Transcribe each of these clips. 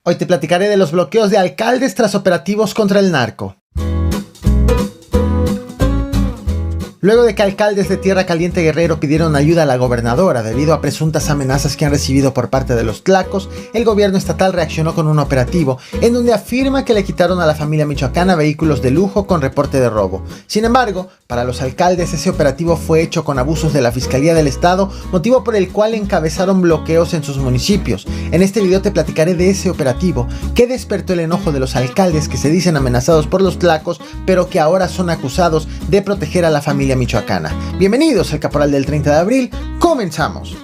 Hoy te platicaré de los bloqueos de alcaldes tras operativos contra el narco. Luego de que alcaldes de Tierra Caliente Guerrero pidieron ayuda a la gobernadora debido a presuntas amenazas que han recibido por parte de los tlacos, el gobierno estatal reaccionó con un operativo en donde afirma que le quitaron a la familia michoacana vehículos de lujo con reporte de robo. Sin embargo, para los alcaldes ese operativo fue hecho con abusos de la Fiscalía del Estado, motivo por el cual encabezaron bloqueos en sus municipios. En este video te platicaré de ese operativo que despertó el enojo de los alcaldes que se dicen amenazados por los tlacos, pero que ahora son acusados de proteger a la familia michoacana. Bienvenidos al Caporal del 30 de abril, comenzamos.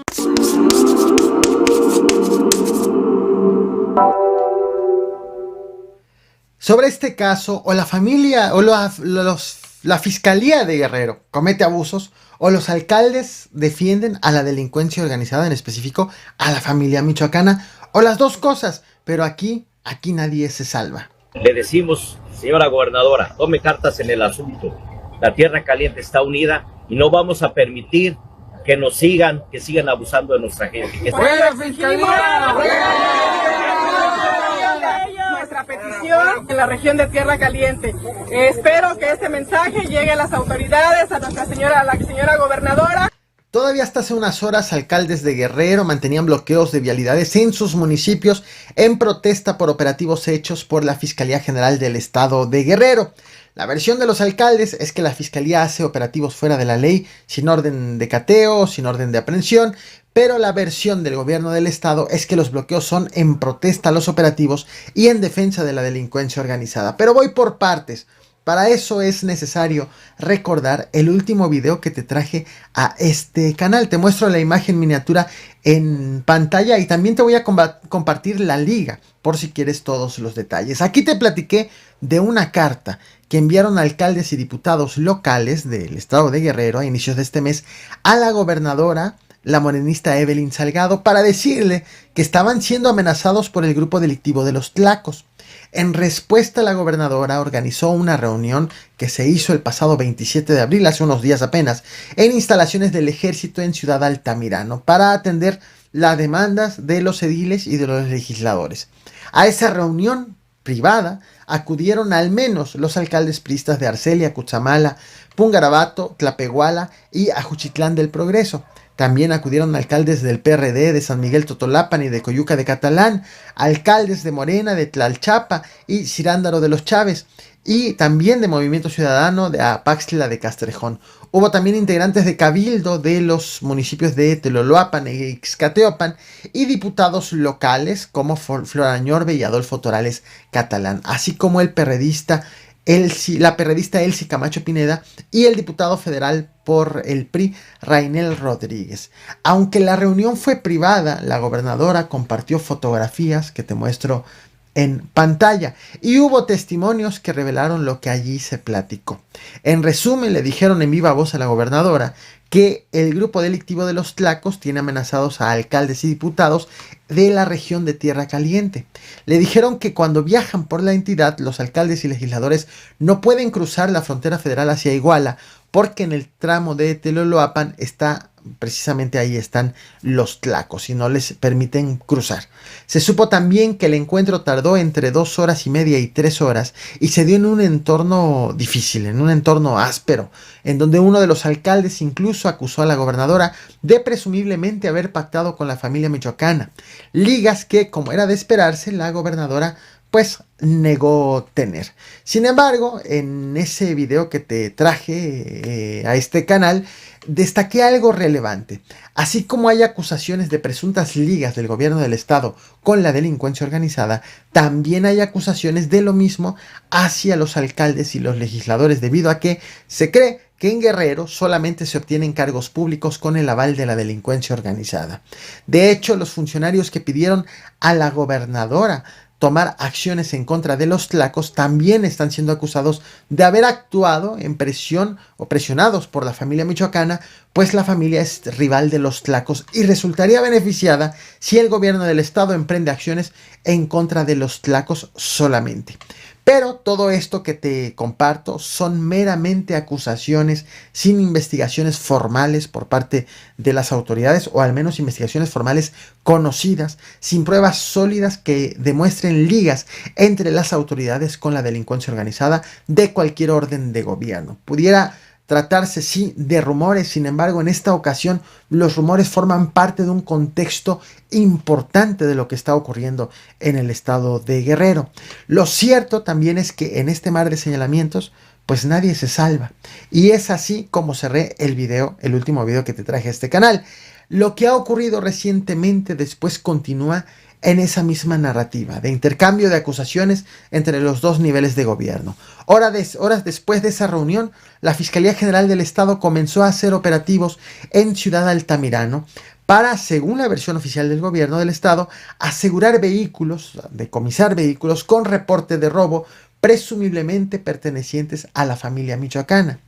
Sobre este caso, o la familia o la Fiscalía de Guerrero comete abusos, o los alcaldes defienden a la delincuencia organizada, en específico a la familia michoacana, o las dos cosas, pero aquí nadie se salva. Le decimos, señora gobernadora, tome cartas en el asunto. La Tierra Caliente está unida y no vamos a permitir que sigan abusando de nuestra gente. ¡Fuera Fiscalía! Nuestra petición en la región de Tierra Caliente. Espero que este mensaje llegue a las autoridades, a la señora gobernadora. Todavía hasta hace unas horas, alcaldes de Guerrero mantenían bloqueos de vialidades en sus municipios en protesta por operativos hechos por la Fiscalía General del Estado de Guerrero. La versión de los alcaldes es que la Fiscalía hace operativos fuera de la ley, sin orden de cateo, sin orden de aprehensión, pero la versión del gobierno del estado es que los bloqueos son en protesta a los operativos y en defensa de la delincuencia organizada. Pero voy por partes. Para eso es necesario recordar el último video que te traje a este canal. Te muestro la imagen miniatura en pantalla y también te voy a compartir la liga por si quieres todos los detalles. Aquí te platiqué de una carta que enviaron alcaldes y diputados locales del estado de Guerrero a inicios de este mes a la gobernadora, la morenista Evelyn Salgado, para decirle que estaban siendo amenazados por el grupo delictivo de los tlacos. En respuesta, la gobernadora organizó una reunión que se hizo el pasado 27 de abril, hace unos días apenas, en instalaciones del ejército en Ciudad Altamirano, para atender las demandas de los ediles y de los legisladores. A esa reunión privada acudieron al menos los alcaldes priistas de Arcelia, Cutzamala, Pungarabato, Tlapehuala y Ajuchitlán del Progreso. También acudieron alcaldes del PRD de San Miguel Totolapan y de Coyuca de Catalán, alcaldes de Morena, de Tlalchapa y Cirándaro de los Chávez, y también de Movimiento Ciudadano de Apaxtla de Castrejón. Hubo también integrantes de Cabildo de los municipios de Teloloapan e Ixcateopan y diputados locales como Flora Añorbe y Adolfo Torales Catalán, así como la perredista Elsie Camacho Pineda y el diputado federal por el PRI, Rainel Rodríguez. Aunque la reunión fue privada, la gobernadora compartió fotografías que te muestro en pantalla y hubo testimonios que revelaron lo que allí se platicó. En resumen, le dijeron en viva voz a la gobernadora que el grupo delictivo de los tlacos tiene amenazados a alcaldes y diputados de la región de Tierra Caliente. Le dijeron que cuando viajan por la entidad, los alcaldes y legisladores no pueden cruzar la frontera federal hacia Iguala, porque en el tramo de Teloloapan precisamente ahí están los tlacos y no les permiten cruzar. Se supo también que el encuentro tardó entre 2 horas y media y 3 horas y se dio en un entorno difícil, en un entorno áspero, en donde uno de los alcaldes incluso acusó a la gobernadora de presumiblemente haber pactado con la familia michoacana, ligas que, como era de esperarse, la gobernadora pues negó tener. Sin embargo, en ese video que te traje a este canal, destaqué algo relevante. Así como hay acusaciones de presuntas ligas del gobierno del estado con la delincuencia organizada, también hay acusaciones de lo mismo hacia los alcaldes y los legisladores, debido a que se cree que en Guerrero solamente se obtienen cargos públicos con el aval de la delincuencia organizada. De hecho, los funcionarios que pidieron a la gobernadora tomar acciones en contra de los tlacos también están siendo acusados de haber actuado en presión o presionados por la familia michoacana pues la familia es rival de los tlacos y resultaría beneficiada si el gobierno del estado emprende acciones en contra de los tlacos solamente. Pero todo esto que te comparto son meramente acusaciones sin investigaciones formales por parte de las autoridades, o al menos investigaciones formales conocidas, sin pruebas sólidas que demuestren ligas entre las autoridades con la delincuencia organizada de cualquier orden de gobierno. Pudiera tratarse, sí, de rumores. Sin embargo, en esta ocasión los rumores forman parte de un contexto importante de lo que está ocurriendo en el estado de Guerrero. Lo cierto también es que en este mar de señalamientos, pues nadie se salva. Y es así como cerré el último video que te traje a este canal. Lo que ha ocurrido recientemente después continúa en esa misma narrativa de intercambio de acusaciones entre los dos niveles de gobierno. Horas después de esa reunión, la Fiscalía General del Estado comenzó a hacer operativos en Ciudad Altamirano para, según la versión oficial del gobierno del estado, asegurar vehículos, decomisar vehículos con reporte de robo, presumiblemente pertenecientes a la familia michoacana.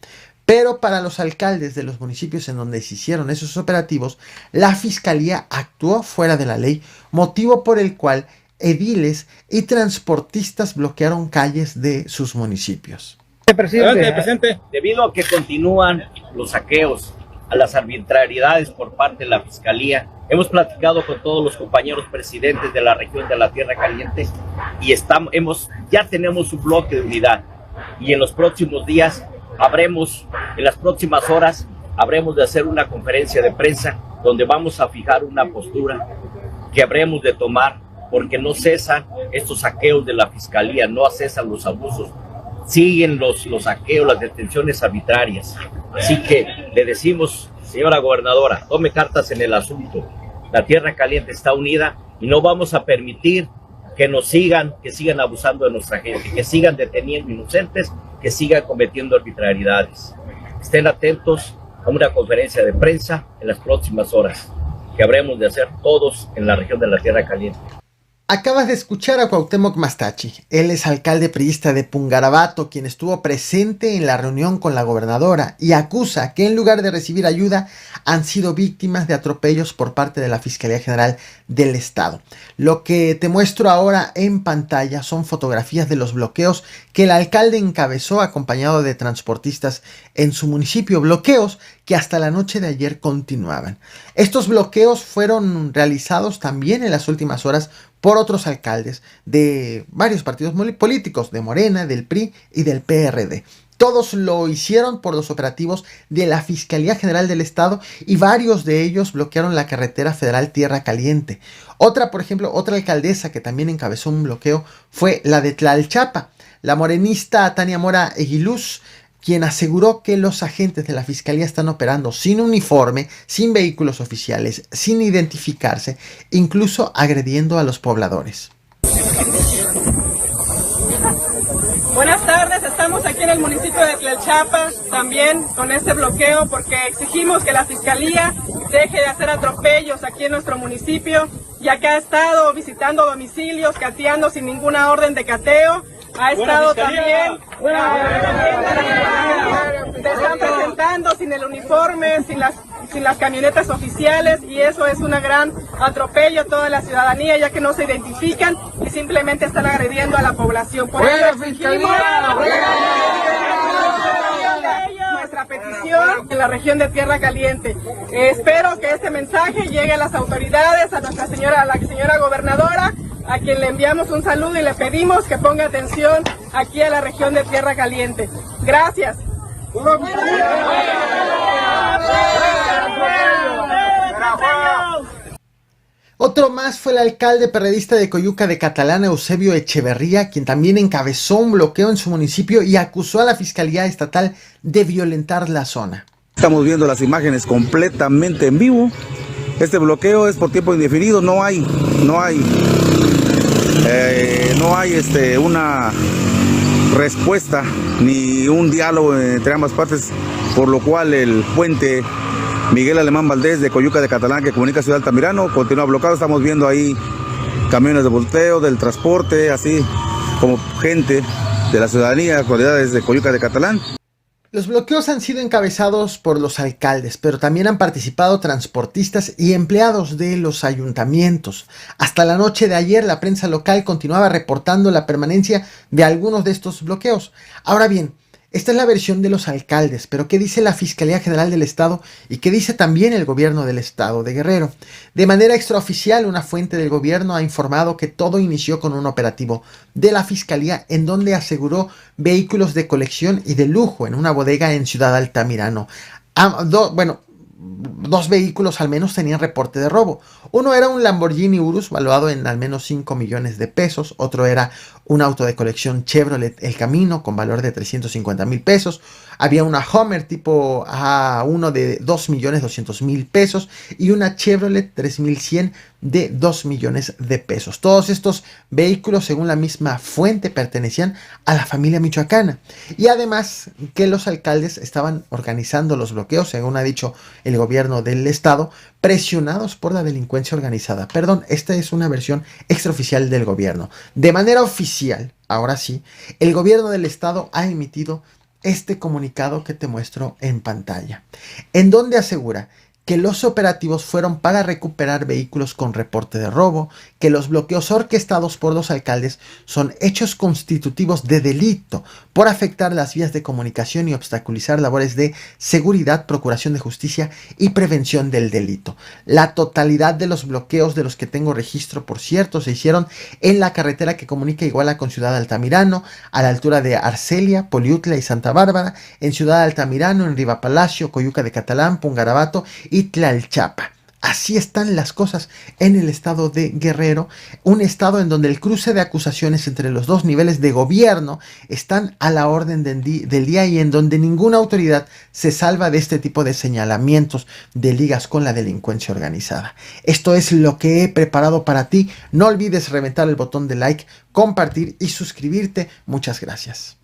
Pero para los alcaldes de los municipios en donde se hicieron esos operativos, la fiscalía actuó fuera de la ley, motivo por el cual ediles y transportistas bloquearon calles de sus municipios. Presidente. Debido a que continúan los saqueos, a las arbitrariedades por parte de la fiscalía, hemos platicado con todos los compañeros presidentes de la región de la Tierra Caliente y ya tenemos un bloque de unidad, y en los próximos días en las próximas horas, habremos de hacer una conferencia de prensa donde vamos a fijar una postura que habremos de tomar, porque no cesan estos saqueos de la fiscalía, no cesan los abusos, siguen los saqueos, las detenciones arbitrarias. Así que le decimos, señora gobernadora, tome cartas en el asunto. La Tierra Caliente está unida y no vamos a permitir que sigan abusando de nuestra gente, que sigan deteniendo inocentes, que sigan cometiendo arbitrariedades. Estén atentos a una conferencia de prensa en las próximas horas, que habremos de hacer todos en la región de la Tierra Caliente. Acabas de escuchar a Cuauhtémoc Mastachi. Él es alcalde priista de Pungarabato, quien estuvo presente en la reunión con la gobernadora y acusa que en lugar de recibir ayuda han sido víctimas de atropellos por parte de la Fiscalía General del Estado. Lo que te muestro ahora en pantalla son fotografías de los bloqueos que el alcalde encabezó acompañado de transportistas en su municipio, bloqueos que hasta la noche de ayer continuaban. Estos bloqueos fueron realizados también en las últimas horas por otros alcaldes de varios partidos políticos, de Morena, del PRI y del PRD. Todos lo hicieron por los operativos de la Fiscalía General del Estado y varios de ellos bloquearon la carretera federal Tierra Caliente. Por ejemplo, otra alcaldesa que también encabezó un bloqueo fue la de Tlalchapa, la morenista Tania Mora Eguiluz, quien aseguró que los agentes de la fiscalía están operando sin uniforme, sin vehículos oficiales, sin identificarse, incluso agrediendo a los pobladores. Buenas tardes, estamos aquí en el municipio de Tlalchapa, también con este bloqueo porque exigimos que la fiscalía deje de hacer atropellos aquí en nuestro municipio, ya que ha estado visitando domicilios, cateando sin ninguna orden de cateo. Ha estado también, se están presentando sin el uniforme, sin las camionetas oficiales, y eso es un gran atropello a toda la ciudadanía, ya que no se identifican y simplemente están agrediendo a la población. Por eso exigimos nuestra petición en la región de Tierra Caliente. Espero que este mensaje llegue a las autoridades, a la señora gobernadora, a quien le enviamos un saludo y le pedimos que ponga atención aquí a la región de Tierra Caliente. Gracias. Otro más fue el alcalde perredista de Coyuca de Catalán, Eusebio Echeverría, quien también encabezó un bloqueo en su municipio y acusó a la Fiscalía Estatal de violentar la zona. Estamos viendo las imágenes completamente en vivo. Este bloqueo es por tiempo indefinido, no hay una respuesta ni un diálogo entre ambas partes, por lo cual el puente Miguel Alemán Valdés de Coyuca de Catalán, que comunica Ciudad Altamirano, continúa bloqueado. Estamos viendo ahí camiones de volteo, del transporte, así como gente de la ciudadanía, autoridades de Coyuca de Catalán. Los bloqueos han sido encabezados por los alcaldes, pero también han participado transportistas y empleados de los ayuntamientos. Hasta la noche de ayer, la prensa local continuaba reportando la permanencia de algunos de estos bloqueos. Ahora bien, esta es la versión de los alcaldes, pero ¿qué dice la Fiscalía General del Estado y qué dice también el gobierno del Estado de Guerrero? De manera extraoficial, una fuente del gobierno ha informado que todo inició con un operativo de la Fiscalía en donde aseguró vehículos de colección y de lujo en una bodega en Ciudad Altamirano. Dos vehículos al menos tenían reporte de robo. Uno era un Lamborghini Urus valuado en al menos 5 millones de pesos. Otro era un auto de colección Chevrolet El Camino con valor de 350,000 pesos. Había una Hummer tipo A1 de 2,200,000 pesos y una Chevrolet 3100 de 2 millones de pesos. Todos estos vehículos, según la misma fuente, pertenecían a la familia michoacana. Y además que los alcaldes estaban organizando los bloqueos, según ha dicho el gobierno del estado, presionados por la delincuencia organizada. Perdón, esta es una versión extraoficial del gobierno. De manera oficial, ahora sí, el gobierno del estado ha emitido este comunicado que te muestro en pantalla, en donde asegura que los operativos fueron para recuperar vehículos con reporte de robo, que los bloqueos orquestados por los alcaldes son hechos constitutivos de delito por afectar las vías de comunicación y obstaculizar labores de seguridad, procuración de justicia y prevención del delito. La totalidad de los bloqueos de los que tengo registro, por cierto, se hicieron en la carretera que comunica Iguala con Ciudad Altamirano, a la altura de Arcelia, Poliutla y Santa Bárbara, en Ciudad Altamirano, en Riva Palacio, Coyuca de Catalán, Pungarabato y Tlalchapa. Así están las cosas en el estado de Guerrero, un estado en donde el cruce de acusaciones entre los dos niveles de gobierno están a la orden del día y en donde ninguna autoridad se salva de este tipo de señalamientos de ligas con la delincuencia organizada. Esto es lo que he preparado para ti. No olvides reventar el botón de like, compartir y suscribirte. Muchas gracias.